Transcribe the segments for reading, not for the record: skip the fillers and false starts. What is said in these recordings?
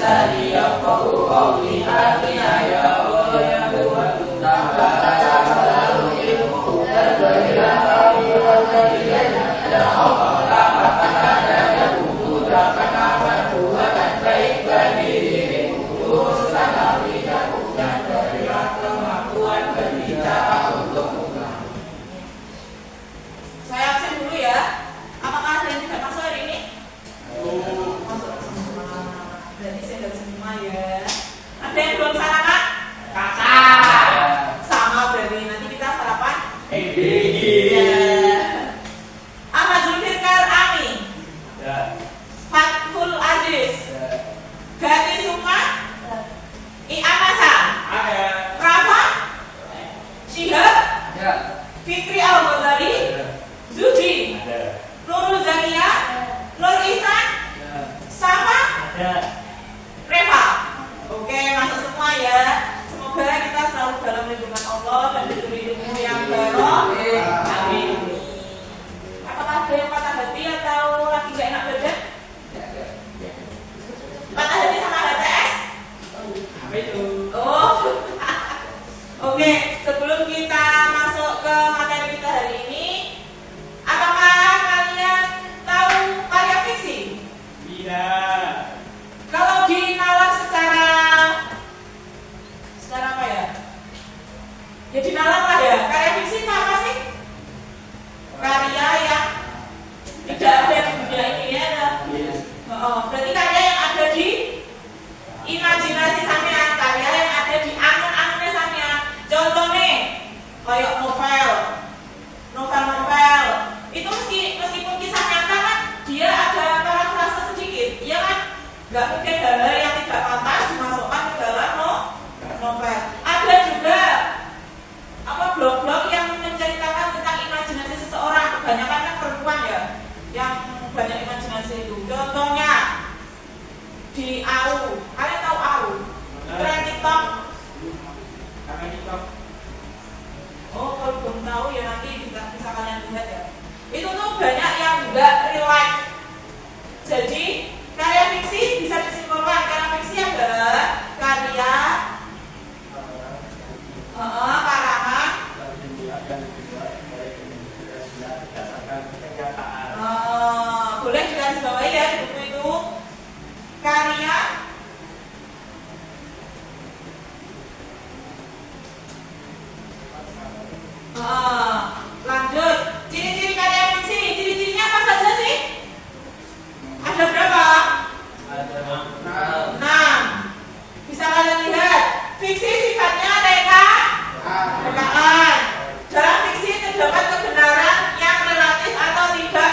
لساني يفقهوا قولي آتنا يا الله يا Tuhan tambah selalu ilmu dan berilah kami hidayah ya Allah tambahkan adanya memudahkan amal buatan baik bagi diriku urusan akidahku dan berilah kemampuan berbicara untukmu. Saya absen dulu ya. Apakah ada yang tidak masuk hari ini? Masuk semua. Berarti saya sudah semua ya. Ada yang belum sarapan? Kakak. Sama berarti nanti kita sarapan. Ahmad Zulfikar Ami. Fathul Aziz. Gati Sukma. Iamasa. Rafa. Syihab. Fikri Al-Ghazali. Zuhri. Nurul Zakia. Nur Ihsan. Safa. Reva. Oke, masuk semua ya. Semoga kita selalu dalam lindungan Allah dan diberi ilmu yang baru. Amin. Apakah ada yang patah hati atau lagi gak enak badan? Patah hati sama HTS? Apa itu? Oh. Oke, sebelum kita masuk ke materi kita hari ini, apakah kalian tahu karya fiksi? Tidak. Kalau dinalar secara apa ya? Ya dinalar lah ya. Karya fiksi itu apa sih? Karya yang tidak ada di dunia ini ya. Berarti karya yang ada di imajinasi sampean, karya yang ada di angan-angannya sampean. Contohnya kayak novel itu meskipun kisah nyata kan dia ada parafrase sedikit, iya kan? Nggak mungkin hal-hal yang tidak pantas dimasukkan ke dalam novel. Ada juga blog-blog yang menceritakan tentang imajinasi seseorang, kebanyakan kan perempuan ya yang banyak imajinasi itu. Contohnya di AU, kalian tahu AU? Tren TikTok. Oh, kalau belum tahu ya nanti bisa kalian lihat ya. Itu tuh banyak yang enggak real life. Jadi karya fiksi bisa disimpulkan karya fiksi adalah karya karangan boleh digarisbawahi ya di buku itu karya lanjut ciri-ciri karya fiksi. Ciri-cirinya apa saja sih? Ada berapa? Ada 6. Bisa kalian lihat. Fiksi sifatnya rekaan. Dalam fiksi terdapat kebenaran yang relatif atau tidak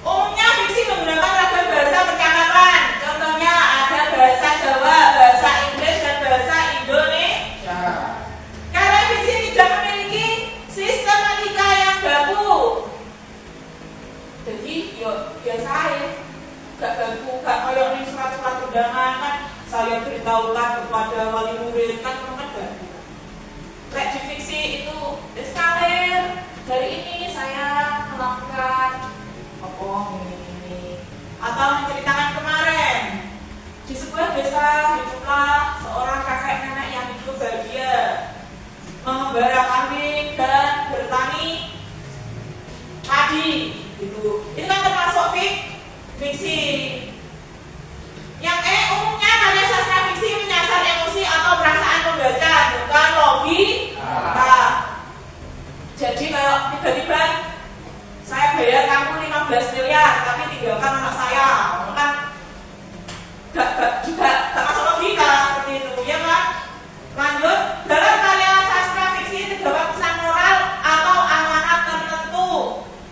umumnya fiksi menggunakan ragam bahasa percakapan. Contohnya ada bahasa Jawa, bahasa Inggris, dan bahasa Indonesia. Karya fiksi tidak memiliki sistematika yang baku. Jadi biasa ya, gak baku, gak kayak nih surat-surat undangan kan saya beritahukan kepada wali murid kan baku. Lek di fiksi itu eskaler dari ini saya melakukan ini atau menceritakan kemarin di sebuah desa hiduplah seorang kakek nenek yang hidup bahagia mengembara kambing dan bertani padi gitu. Itu kan termasuk fiksi. Yang umumnya karya sastra fiksi menyasar emosi atau perasaan pembaca, bukan logika. Jadi kalau tiba-tiba saya bayar kamu 15 miliar tapi tinggalkan anak saya, kan gak masuk logika seperti itu, ya kan? Lanjut, dalam karya sastra fiksi terdapat pesan moral atau amanat tertentu.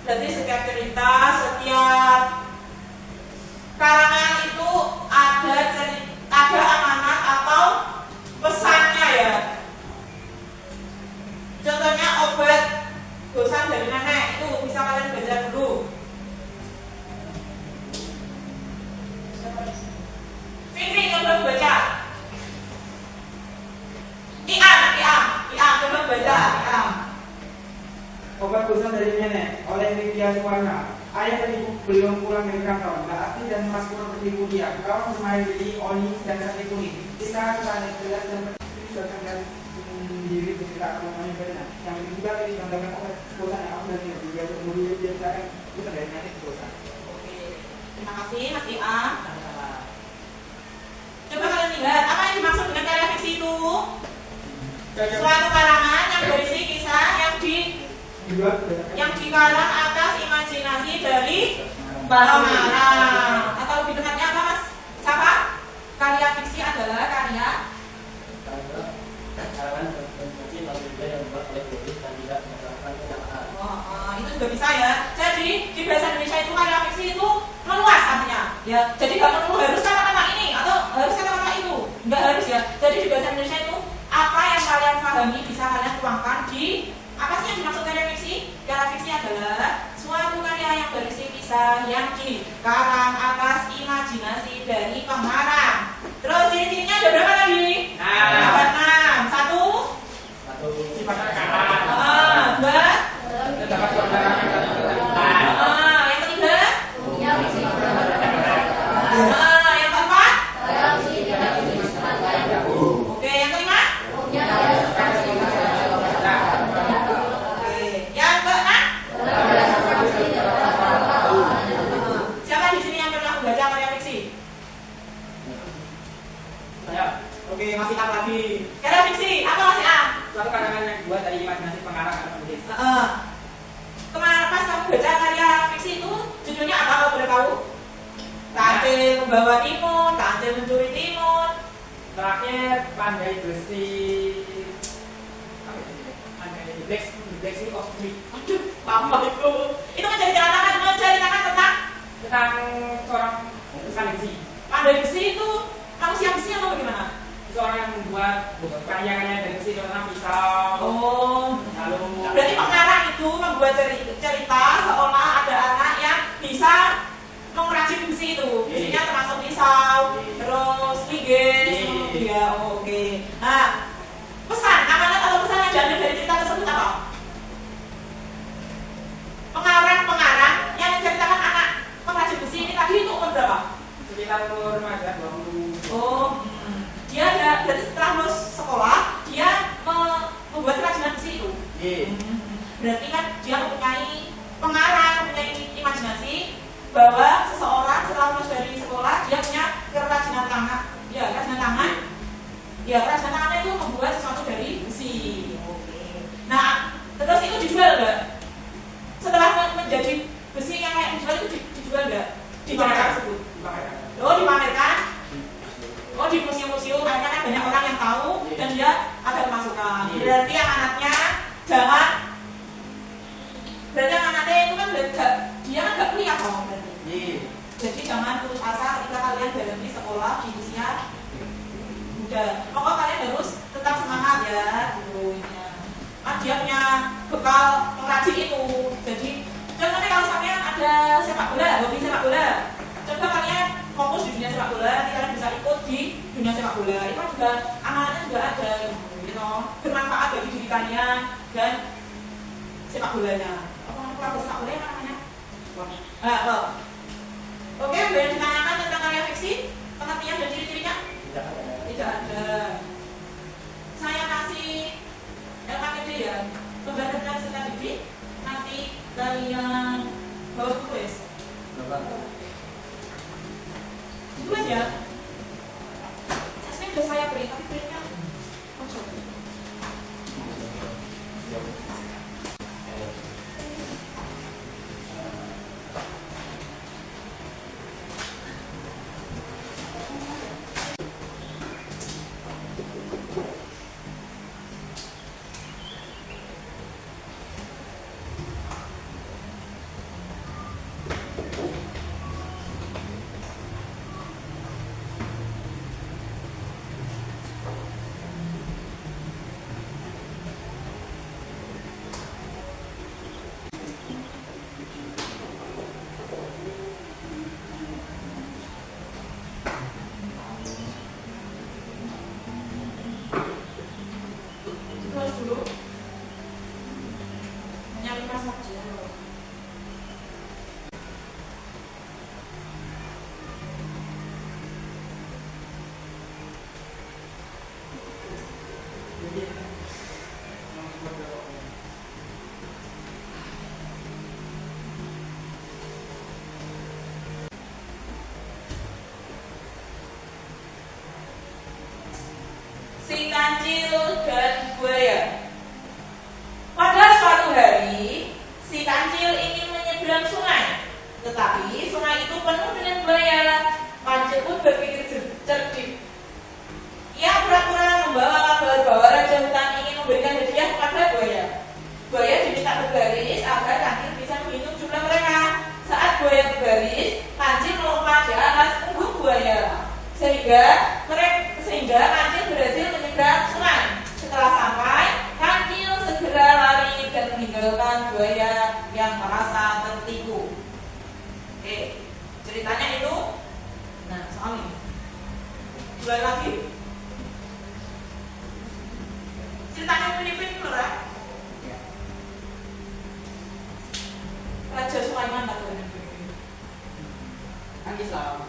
Jadi setiap cerita, setiap karangan itu ada amanat atau pesannya ya. Contohnya obat bosan dari nenek itu bisa kalian baca dulu. Fikri coba baca. Iam coba baca. Obat bosan dari nenek oleh Widya Suwarna. Ayah dan ibu belum pulang dari kantor. Mbak Ati dan dan Mas Pur beribu dia. Kalau kemarin beli oli dan sate kuning, bisa kesana jelas dan berdasarkan diri bergerak rumahnya benar. Yang kedua dari contohnya bosan aku dan dia kemudian dia sekarang itu dari nanti bosan. Oke, terima kasih Mas Ia. Coba kalian lihat apa yang dimaksud dengan karya fiksi itu? Suatu karangan yang berisi kisah yang dikarang atas imajinasi dari pengarang. Atau lebih dekatnya apa Mas? Siapa? Karya fiksi adalah karya itu juga bisa ya. Jadi di bahasa Indonesia itu karya fiksi itu meluas artinya. Ya, jadi nggak perlu harus kata-kata ini atau harus kata-kata itu. Nggak harus ya. Jadi di bahasa Indonesia itu apa yang kalian pahami bisa kalian tuangkan di apa sih yang dimaksud karya fiksi? Karya fiksi adalah suatu karya yang berisi kisah yang dikarang atas imajinasi dari pengarang. Terus ciri-cirinya ada berapa tadi? Ada 6. Satu Sifatnya karang. Dua. Terdapat kebenaran yang Yang ketiga. Yang keempat. Oke, yang kelima. Oke, yang keenam. Siapa di sini yang pernah membaca karya fiksi? Saya. Oke, masih A lagi. Karya fiksi, apa masih A? Suatu karangan yang dibuat dari imajinasi pengarang atau penulis. Kemarin pas kamu baca karya fiksi itu judulnya apa kalau boleh tahu? Kancil membawa timun, kancil mencuri timun. Terakhir pandai besi. Apa itu? Pandai Black Sea of Creek. Aduh, apa itu? Itu menceritakan tentang Seorang tukang besi. pandai besi itu manusia besi atau bagaimana? Seorang yang membuat karya-karya dari besi contohnya pisau. Oh, Lalu berarti pengarang itu membuat cerita seolah ada anak yang bisa mengrajin besi itu. Besinya termasuk pisau, terus linggis, ya oke. Nah, pesan, amanat atau pesan yang diambil dari cerita tersebut apa? Pengarang yang menceritakan anak pengrajin besi ini tadi itu umur berapa? sekitar umur remaja 20. Oh, dia ada, berarti setelah lulus sekolah dia membuat kerajinan besi itu. Berarti kan dia mempunyai pengarang, mempunyai imajinasi bahwa seseorang setelah lulus dari sekolah dia punya kerajinan tangan. Ya, kerajinan tangan. Ya, kerajinan tangannya itu membuat sesuatu dari besi. Oke. Nah, terus itu dijual nggak? Setelah menjadi besi yang kayak dijual itu dijual nggak? Di mana tersebut? Oh, dipamerkan. Oh, di museum-museum karena kan banyak orang yang tahu dan dia ada pemasukan. Berarti amanatnya jangan. Berarti amanatnya itu kan dia kan nggak kuliah kok berarti. Jadi jangan putus asa ketika kalian berhenti sekolah di usia muda. Pokoknya kalian harus tetap semangat ya, gitu. Kan dia punya bekal pengrajin itu. Jadi contohnya kalau kalian ada sepak bola, hobi sepak bola, coba kalian fokus di dunia sepak bola, nanti kalian bisa ikut di dunia sepak bola. Itu juga amanatnya juga ada, gitu. Bermanfaat bagi diri kalian dan sepak bolanya. Apa sepak bola yang namanya? Oke, ada yang ditanyakan tentang karya fiksi, pengertian dan ciri-cirinya? Tidak ada. Saya kasih LKPD ya, pembelajaran strategi. Nanti kalian bawa tulis. Tulis ya. Sebenarnya sudah saya beri, tapi printnya kosong. kancil dan buaya. Pada suatu hari, si kancil ingin menyeberang sungai, tetapi sungai itu penuh dengan buaya. Kancil pun berpikir cerdik. Ia pura-pura membawa kabar bahwa raja hutan ingin memberikan hadiah kepada buaya. Buaya diminta berbaris agar kancil bisa menghitung jumlah mereka. Saat buaya berbaris, kancil melompat di atas punggung buaya, sehingga kancil berhasil menyeberang sungai. Setelah sampai, kancil segera lari dan meninggalkan buaya yang merasa tertipu. Oke, ceritanya itu, nah soal ini, mulai lagi. Ceritanya Filipin Lurah. Raja Sulaiman tak boleh. Kan Islam.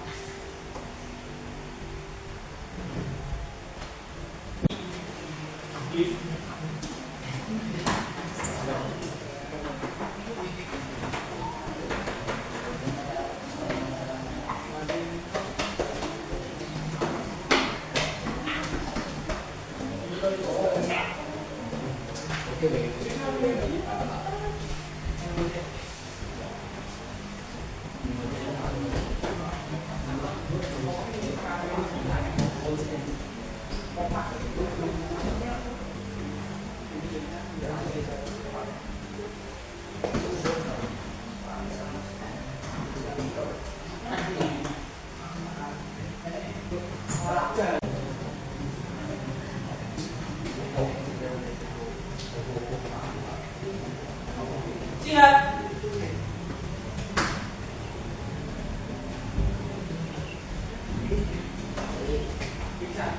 Siap.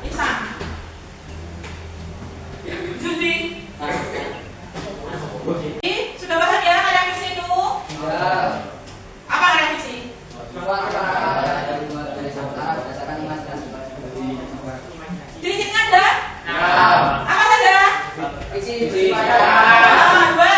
Iksan. Judi. Sudah paham ya karya fiksi itu? Apa karya fiksi? Dikit ada? Apa saja? Fiksi. Dua.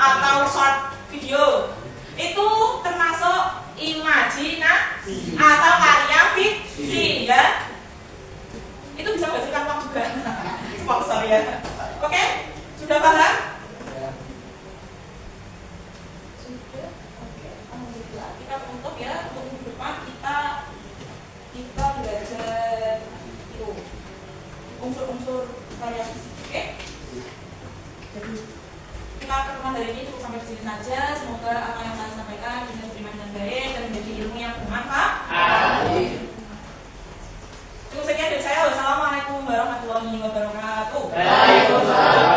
Atau short video itu termasuk imajinasi atau karya fiksi ya. Itu bisa menghasilkan uang juga. Sponsor ya. Oke? Sudah paham? Sudah. Oke. Alhamdulillah. Kita tutup ya. Untuk minggu depan kita belajar itu unsur-unsur karya fiksi. Oke? Jadi kita pertemuan hari ini cukup sampai di sini saja. Semoga apa yang saya sampaikan bisa diterima dengan baik dan menjadi ilmu yang bermanfaat. Cukup sekian dari saya. Wassalamualaikum warahmatullahi wabarakatuh. Waalaikumsalam.